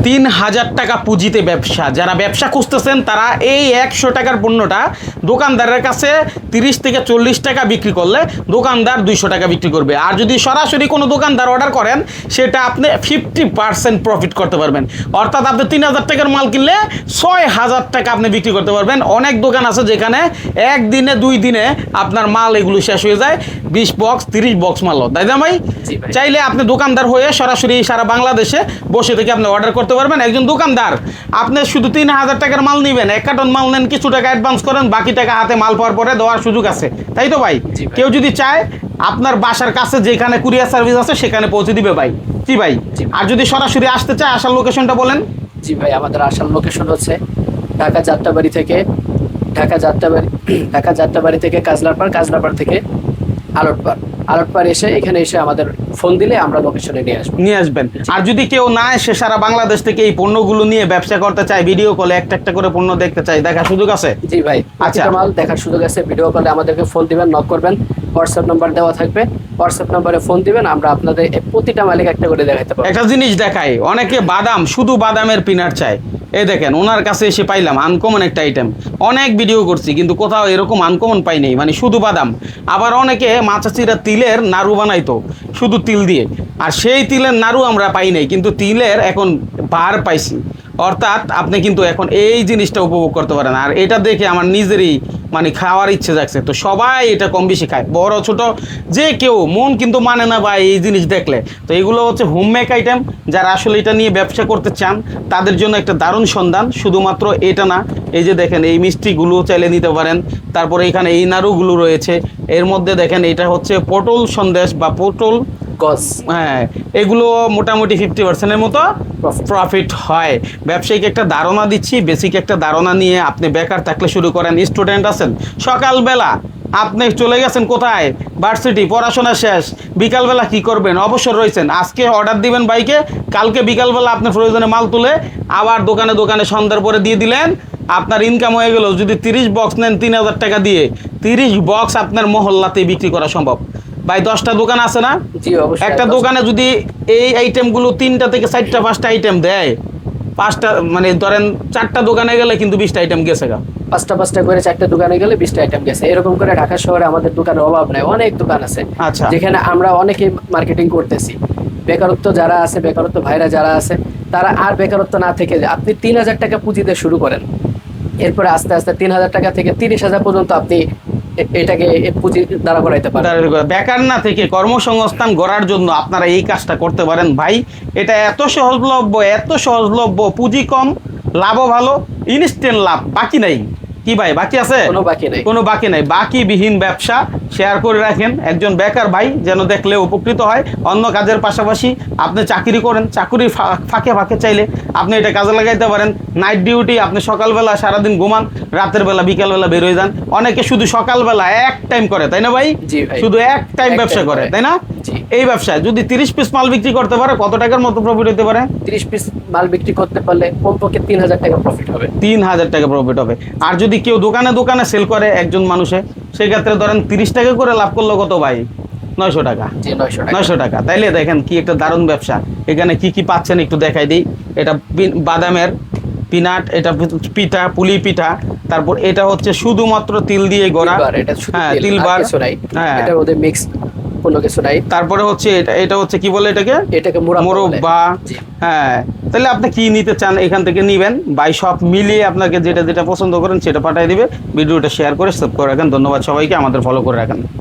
৩,০০০ টাকা পুঁজিতে ব্যবসা। যারা ব্যবসা খুঁজতেছেন তারা এই ১০০ টাকার পণ্যটা দোকানদারের কাছে ৩০ থেকে ৪০ টাকা বিক্রি করলে দোকানদার ২০০ টাকা বিক্রি করবে। আর যদি সরাসরি কোনো দোকানদার অর্ডার করেন সেটা আপনি 50% প্রফিট করতে পারবেন। অর্থাৎ আপনি ৩,০০০ টাকার মাল কিনলে ৬,০০০ টাকা আপনি বিক্রি করতে পারবেন। অনেক দোকান আছে যেখানে একদিনে ২ দিনে আপনার মাল এগুলো শেষ হয়ে যায়, ২০ বক্স ৩০ বক্স মালও, তাই না ভাই? চাইলে আপনি দোকানদার হয়ে সরাসরি সারা বাংলাদেশে বসে থেকে আপনি অর্ডার করতে পারবেন। একজন দোকানদার আপনি শুধু ৩,০০০ টাকার মাল নেবেন, ১ কার্টন মাল নেন, কিছু টাকা অ্যাডভান্স করেন, বাকি টাকা হাতে মাল পাওয়ার পরে দেওয়ার সুযোগ আছে, তাই তো ভাই? কেউ যদি চায় আপনার বাসার কাছে যেখানে কুরিয়ার সার্ভিস আছে সেখানে পৌঁছে দিবে ভাই। জি ভাই। আর যদি সরাসরি আসতে চায় আসার লোকেশনটা বলেন। জি ভাই, আমাদের আসার লোকেশন হচ্ছে ঢাকা যাত্রাবাড়ি থেকে কাজলাপাড় থেকে আলটপাড় এসে এখানে এসে আমাদের ফোন দিলে আমরা লোকেশনে নিয়ে আসবেন। আর যদি কেউ না এসে সারা বাংলাদেশ থেকে এই পণ্যগুলো নিয়ে ব্যবসা করতে চায়, ভিডিও কলে একটা করে পণ্য দেখতে চায়, দেখার সুযোগ আছে? জি ভাই, আচ্ছা, মাল দেখার সুযোগ আছে। ভিডিও কলে আমাদেরকে ফোন দিবেন, নক করবেন, হোয়াটসঅ্যাপ নাম্বার দেওয়া থাকবে, হোয়াটসঅ্যাপ নাম্বারে ফোন দিবেন, আমরা আপনাদের প্রতিটা মালিক একটা করে দেখাতে পারবো। একটা জিনিস দেখাই, অনেকে বাদাম, শুধু বাদামের পিনাট চায়। এই দেখেন ওনার কাছে এসে পাইলাম আনকমন একটা আইটেম। অনেক ভিডিও করছি কিন্তু কোথাও এরকম আনকমন পাই নাই, মানে শুধু বাদাম। আবার অনেকে মাছাচিরা তিলের নাড়ু বানাইতো শুধু তিল দিয়ে, আর সেই তিলের নাড়ু আমরা পাই নাই, কিন্তু তিলের এখন বার পাইছি। অর্থাৎ আপনি কিন্তু এখন এই জিনিসটা উপভোগ করতে পারেন। আর এটা দেখে আমার নিজেরই মানে খাওয়ার ইচ্ছে যাচ্ছে। তো সবাই এটা কম বেশি খায়, বড় ছোট যে কেউ, মন কিন্তু মানে না ভাই এই জিনিস দেখলে। তো এগুলো হচ্ছে হোমমেক আইটেম। যারা আসলে এটা নিয়ে ব্যবসা করতে চান তাদের জন্য একটা দারুণ সন্ধান। শুধুমাত্র এটা না, এই যে দেখেন এই মিষ্টিগুলো চাইলে নিতে পারেন। তারপরে এখানে এই নাড়ুগুলো রয়েছে। এর মধ্যে দেখেন এটা হচ্ছে পটল সন্দেশ বা পটল গস। হ্যাঁ, এগুলো মোটামুটি 50%-এর মতো প্রফিট হয়। ব্যবসায়িক একটা ধারণা দিচ্ছি, বেসিক একটা ধারণা নিয়ে আপনি বেকার থাকলে শুরু করেন। স্টুডেন্ট আছেন, সকালবেলা আপনি চলে গেছেন কোথায়, ভার্সিটি, পড়াশোনা শেষ, বিকালবেলা কি করবেন, অবসর রয়েছেন, আজকে অর্ডার দিবেন বাইকে, কালকে বিকালবেলা আপনি প্রয়োজনে মাল তুলে আবার দোকানে সন্ধ্যার পরে দিয়ে দিলেন, আপনার ইনকাম হয়ে গেল। যদি 30 বক্স নেন 3,000 টাকা দিয়ে, 30 বক্স আপনার মহল্লাতে বিক্রি করা সম্ভব। ভাই 10টা দোকান আছে না? জি অবশ্যই। একটা দোকানে যদি এই আইটেমগুলো 3টা থেকে 4টা 5টা আইটেম দেয়, 5টা মানে ধরেন 4টা দোকানে গেলে কিন্তু 20টা আইটেম গেছে গা। 5টা করে 4টা দোকানে গেলে 20টা আইটেম গেছে। এরকম করে ঢাকা শহরে আমাদের দোকানের অভাব নাই, অনেক দোকান আছে। আচ্ছা, যেখানে আমরা অনেকেই মার্কেটিং করতেছি। বেকারত্ব যারা আছে, বেকারত্ব ভাইরা যারা আছে, তারা আর বেকারত্ব না থেকে আপনি 3,000 টাকা পুঁজিতে শুরু করেন, এরপরে আস্তে আস্তে 3,000 টাকা থেকে 30,000 পর্যন্ত আপনি এটাকে পুঁজি দাঁড়া করাইতে পারেন। বেকার না থেকে কর্মসংস্থান গড়ার জন্য আপনারা এই কাজটা করতে পারেন ভাই। এটা এত সহজলভ্য, পুঁজি কম, লাভও ভালো, ইনস্ট্যান্ট লাভ, বাকি নাই। কি ভাই বাকি আছে? কোনো বাকি নাই। বাকিবিহীন ব্যবসা শেয়ার করে রাখেন একজন বেকার ভাই যেন দেখলে উপকৃত হয়। অন্য কাজের পাশাপাশি আপনি চাকরি করেন, চাকরির ফাঁকে চাইলে আপনি এটা কাজে লাগাইতে পারেন। নাইট ডিউটি, আপনি সকালবেলা সারাদিন ঘুমান, রাতের বেলা বিকালবেলা বের হয়ে যান। অনেকে শুধু সকালবেলা এক টাইম করে, তাই না ভাই? শুধু এক টাইম ব্যবসা করে, তাই না? এই ব্যবসায় যদি 30 পিস মাল বিক্রি করতে পারে কত টাকার মতো প্রফিট হতে পারে? 30 পিস মাল বিক্রি করতে পারলে কমপক্ষে 3,000 টাকা প্রফিট হবে। 3,000 টাকা প্রফিট হবে। আর যদি কেউ দোকানে সেল করে একজন মানুষে, সেক্ষেত্রে ধরেন 30 টাকা করে লাভ করলো কত ভাই? 900 টাকা। 900 টাকা। তাইলে দেখেন কি একটা দারুণ ব্যবসা। এখানে কি পাচ্ছেন একটু দেখাই দিই। এটা বাদামের পিনাট, এটা পিঠা, পুলি পিঠা, তারপর এটা হচ্ছে শুধুমাত্র তিল দিয়ে গড়া। হ্যাঁ, তিল বার। হ্যাঁ, এটার মধ্যে মিক্স কোনো কিছু নাই। তারপরে হচ্ছে এটা হচ্ছে কি বলে এটাকে মোরব্বা। হ্যাঁ, তাহলে আপনি কি নিতে চান এখান থেকে নিবেন ভাই। সব মিলিয়ে আপনাকে যেটা পছন্দ করেন সেটা পাঠিয়ে দিবে। ভিডিওটা শেয়ার করে সাবস্ক্রাইব করে রাখেন। ধন্যবাদ সবাইকে, আমাদের ফলো করে রাখেন।